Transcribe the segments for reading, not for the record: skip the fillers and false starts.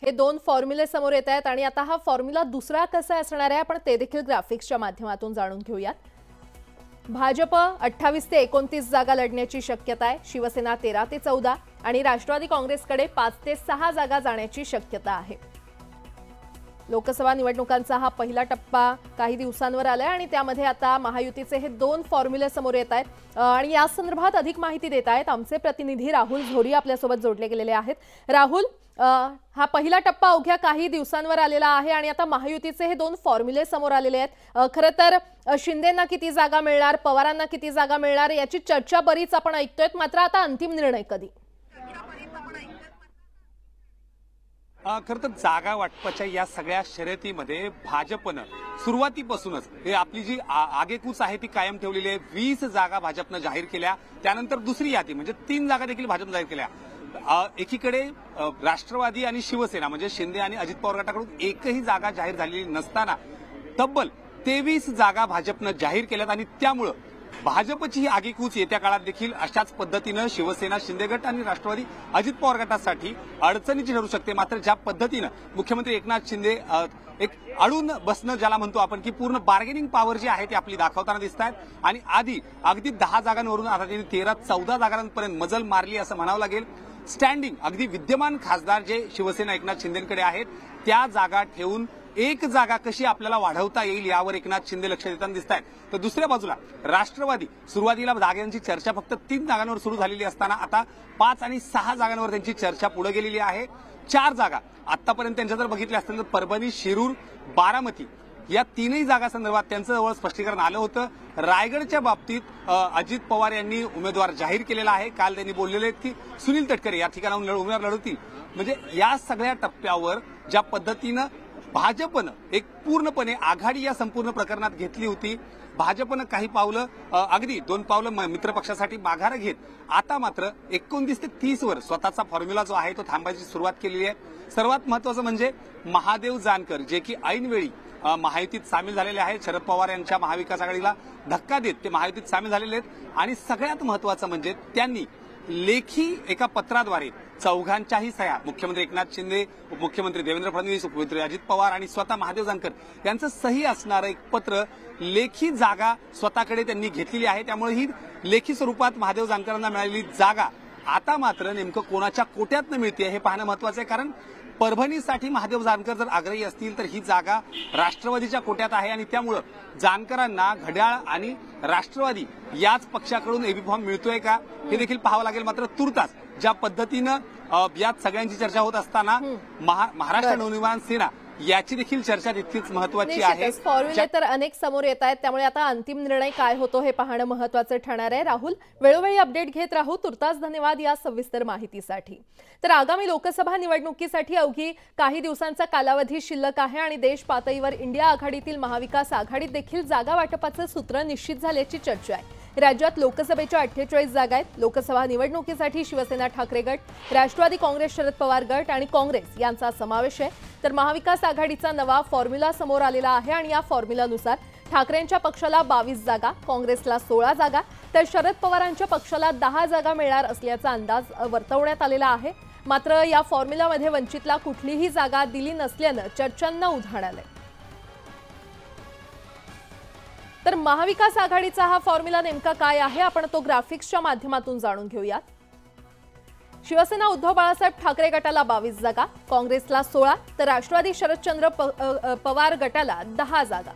हे दोन फॉर्म्युले समोर येत आहेत आणि आता हा फॉर्म्युला दुसरा कसा असणार आहे आपण ते देखील ग्राफिक्सच्या माध्यमातून जाणून घेऊयात। भाजप 28 ते 29 जागा लढण्याची शक्यता आहे। शिवसेना 13 ते 14 आणि राष्ट्रवादी काँग्रेसकडे 5 ते 6 जागा जाण्याची शक्यता आहे। लोकसभा निवडणुकांचा हा पहिला टप्पा काही दिवसांवर आलाय आणि त्यामध्ये आता महायुतीचे हे दोन फॉर्म्युले समोर येत आहेत आणि या संदर्भात अधिक माहिती देत आहेत आमचे प्रतिनिधी राहुल झोरी आपल्यासोबत जोडले गेलेले आहेत। राहुल, हा पहिला टप्पा अवघ्या काही दिवसांवर आलेला आहे आणि आता महायुतीचे हे दोन फॉर्म्युले समोर आलेले आहेत। खरं तर शिंदेंना किती जागा मिळणार, पवारांना किती जागा मिळणार याची चर्चा बरीच आपण ऐकतोय, मात्र आता अंतिम निर्णय कधी? खरं तर जागा वाटपाच्या या सगळ्या शर्यतीमध्ये भाजपनं सुरुवातीपासूनच हे आपली जी आगेकूच आहे ती कायम ठेवलेली आहे। 20 जागा भाजपनं जाहीर केल्या, त्यानंतर दुसरी यादी म्हणजे 3 जागा देखील भाजपनं जाहीर केल्या। एकीकडे राष्ट्रवादी आणि शिवसेना म्हणजे शिंदे आणि अजित पवार गटाकडून एकही जागा जाहीर झालेली नसताना तब्बल 23 जागा भाजपनं जाहीर केल्यात आणि त्यामुळे भाजपची ही आगेकूच येत्या काळात देखील अशाच पद्धतीनं शिवसेना, शिंदे गट आणि राष्ट्रवादी अजित पवार गटासाठी अडचणीची ठरू शकते। मात्र ज्या पद्धतीनं मुख्यमंत्री एकनाथ शिंदे एक अडून बसणं ज्याला म्हणतो आपण की पूर्ण बार्गेनिंग पॉवर जी आहे ती आपली दाखवताना दिसत आहेत आणि आधी अगदी 10 जागांवरून आता त्यांनी 13-14 जागांपर्यंत मजल मारली असं म्हणावं लागेल। स्टँडिंग अगदी विद्यमान खासदार जे शिवसेना एकनाथ शिंदेकडे आहेत त्या जागा ठेवून एक जागा कशी आपल्याला वाढवता येईल यावर एकनाथ शिंदे लक्ष देताना दिसत आहेत। तर दुसऱ्या बाजूला राष्ट्रवादी सुरुवातीला जागांची चर्चा फक्त 3 जागांवर सुरू झालेली असताना आता 5 आणि 6 जागांवर त्यांची चर्चा पुढे गेलेली आहे। 4 जागा आतापर्यंत त्यांच्या जर बघितल्या असतील तर परभणी, शिरूर, बारामती या 3ही जागा संदर्भात त्यांचं जवळ स्पष्टीकरण आलं होतं। रायगडच्या बाबतीत अजित पवार यांनी उमेदवार जाहीर केलेला आहे। काल त्यांनी बोललेले आहेत की सुनील तटकरे या ठिकाणाहून उमेदवार लढवतील। म्हणजे या सगळ्या टप्प्यावर ज्या पद्धतीनं भाजपनं एक पूर्णपणे आघाडी या संपूर्ण प्रकरणात घेतली होती, भाजपनं काही पावलं अगदी 2 पावलं मित्रपक्षासाठी माघार घेत आता मात्र 29 ते 30 वर स्वतःचा फॉर्म्युला जो आहे तो थांबायची सुरुवात केलेली आहे। सर्वात महत्त्वाचं म्हणजे महादेव जानकर जे की ऐनवेळी महायुतीत सामील झालेले आहेत। शरद पवार यांच्या महाविकास आघाडीला धक्का देत ते महायुतीत सामील झालेले आहेत आणि सगळ्यात महत्त्वाचं म्हणजे त्यांनी लेखी एका पत्राद्वारे चौघांच्याही सह्या मुख्यमंत्री एकनाथ शिंदे, उपमुख्यमंत्री देवेंद्र फडणवीस, उपमुख्यमंत्री अजित पवार आणि स्वतः महादेव जानकर यांचं सही असणारं एक पत्र लेखी जागा स्वतःकडे त्यांनी घेतलेली आहे। त्यामुळे ही लेखी स्वरूपात महादेव जानकरांना मिळालेली जागा आता मात्र नेमकं कोणाच्या कोट्यातनं मिळते हे पाहणं महत्त्वाचं आहे। कारण परभणीसाठी महादेव जानकर जर आग्रही असतील तर ही जागा राष्ट्रवादीच्या कोट्यात आहे आणि त्यामुळे जानकरांना घड्याळ आणि राष्ट्रवादी याच पक्षाकडून एबी फॉर्म मिळतोय का हे देखील पाहावं लागेल। मात्र तुर्तास ज्या पद्धतीनं यात सगळ्यांची चर्चा होत असताना महाराष्ट्र नवनिर्माण सेना याची देखील चर्चा तितकीच महत्त्वाची आहे। फॉर्म्युले तर अनेक समोर येत आहेत त्यामुळे आता अंतिम निर्णय काय होतो हे पाहणं महत्त्वाचं ठरणार आहे। राहुल, वेळोवेळी अपडेट घेत राहू। तुर्तास धन्यवाद या सविस्तर माहितीसाठी। तर आगामी लोकसभा निवडणुकीसाठी अवघी काही दिवसांचा कालावधी शिल्लक आहे आणि देश पातळीवर इंडिया आघाडीतील महाविकास आघाडीत देखील जागा वाटपाचं सूत्र निश्चित झाल्याची चर्चा आहे। राज्यात लोकसभेच्या 48 जागा आहेत। लोकसभा निवडणुकीसाठी शिवसेना ठाकरे गट, राष्ट्रवादी काँग्रेस शरद पवार गट आणि काँग्रेस यांचा समावेश आहे। तर महाविकास आघाडीचा नवा फॉर्म्युला समोर आलेला आहे आणि या फॉर्म्युलानुसार ठाकरेंच्या पक्षाला 22 जागा, काँग्रेसला 16 जागा तर शरद पवारांच्या पक्षाला 10 जागा मिळणार असल्याचा अंदाज वर्तवण्यात आलेला आहे। मात्र या फॉर्म्युलामध्ये वंचितला कुठलीही जागा दिली नसल्यानं चर्चांना उधाण आलंय। तर महाविकास आघाडीचा हा फॉर्म्युला नेमका काय आहे आपण तो ग्राफिक्सच्या माध्यमातून जाणून घेऊयात। शिवसेना उद्धव बाळासाहेब ठाकरे गटाला 22 जागा, काँग्रेसला 16 तर राष्ट्रवादी शरदचंद्र पवार गटाला 10 जागा।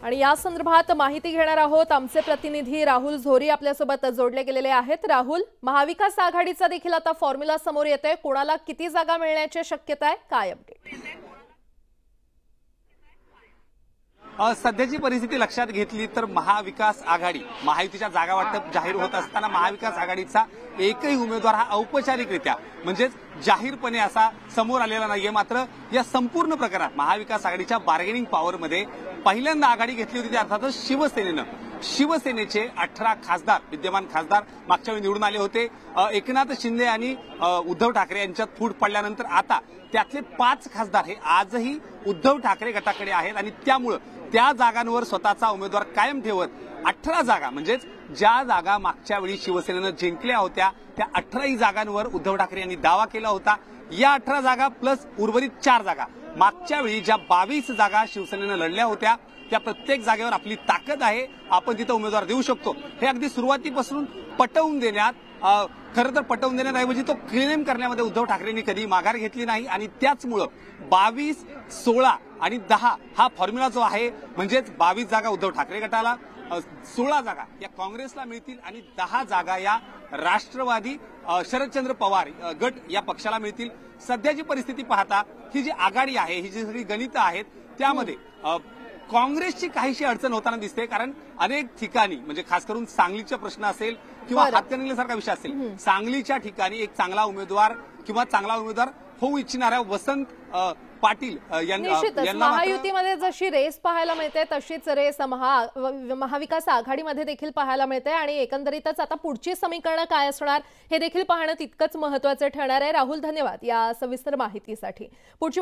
आणि या संदर्भात माहिती घेणार आहोत आमचे प्रतिनिधी राहुल झोरी आपल्यासोबत जोडले गेलेले आहेत। राहुल, महाविकास आघाडीचा देखील आता फॉर्म्युला समोर येतोय, कोणाला किती जागा मिळण्याची शक्यता आहे, काय अपडेट? सध्याची परिस्थिती लक्षात घेतली तर महाविकास आघाडी महायुतीच्या जागा वाटप जाहीर होत असताना महाविकास आघाडीचा एकही उमेदवार हा औपचारिकरित्या म्हणजेच जाहीरपणे असा समोर आलेला नाहीये। मात्र या संपूर्ण प्रकारात महाविकास आघाडीच्या बार्गेनिंग पॉवरमध्ये पहिल्यांदा आघाडी घेतली होती ती अर्थातच शिवसेनेनं। शिवसेनेचे 18 खासदार विद्यमान खासदार मागच्या वेळी निवडून आले होते। एकनाथ शिंदे आणि उद्धव ठाकरे यांच्यात फूट पडल्यानंतर आता त्यातले 5 खासदार हे आजही उद्धव ठाकरे गटाकडे आहेत आणि त्यामुळे त्या जागांवर स्वतःचा उमेदवार कायम ठेवत 18 जागा म्हणजेच ज्या जागा मागच्या वेळी शिवसेनेनं जिंकल्या होत्या त्या 18 जागांवर उद्धव ठाकरे यांनी दावा केला होता. या 18 जागा प्लस उर्वरित 4 जागा मागच्या वेळी ज्या 22 जागा शिवसेनेनं लढल्या होत्या त्या प्रत्येक जागेवर आपली ताकद आहे, आपण तिथं उमेदवार देऊ शकतो, हे अगदी सुरुवातीपासून पटवून देण्यात खरं तर पटवून देण्याऐवजी तो क्लेम करण्यामध्ये उद्धव ठाकरेंनी कधी माघार घेतली नाही. आणि त्याचमुळं 22, 16 आणि 10 हा फॉर्म्युला जो आहे म्हणजेच 22 जागा उद्धव ठाकरे गटाला, 16 जागा या काँग्रेसला मिळतील आणि 10 जागा या राष्ट्रवादी शरदचंद्र पवार गट या पक्षाला मिळतील. सध्याची परिस्थिती पाहता ही जी आघाडी आहे, ही जी सगळी गणितं आहेत त्यामध्ये काँग्रेसची काहीशी अडचण होताना दिसते. कारण अनेक ठिकाणी म्हणजे खास करून सांगलीचा प्रश्न असेल किंवा हातकणंगलेसारखा विषय असेल, सांगलीच्या ठिकाणी एक चांगला उमेदवार होऊ इच्छिणाऱ्या वसंत पाटील यांना महायुतीमध्ये जशी रेस पाहायला मिळते तशीच रेस महाविकास आघाडीमध्ये देखील पाहायला मिळते. आणि एकंदरीतच आता पुढची समीकरणं काय असणार हे देखील पाहणं तितकंच महत्त्वाचं ठरणार आहे. राहुल, धन्यवाद या सविस्तर माहितीसाठी. पुढची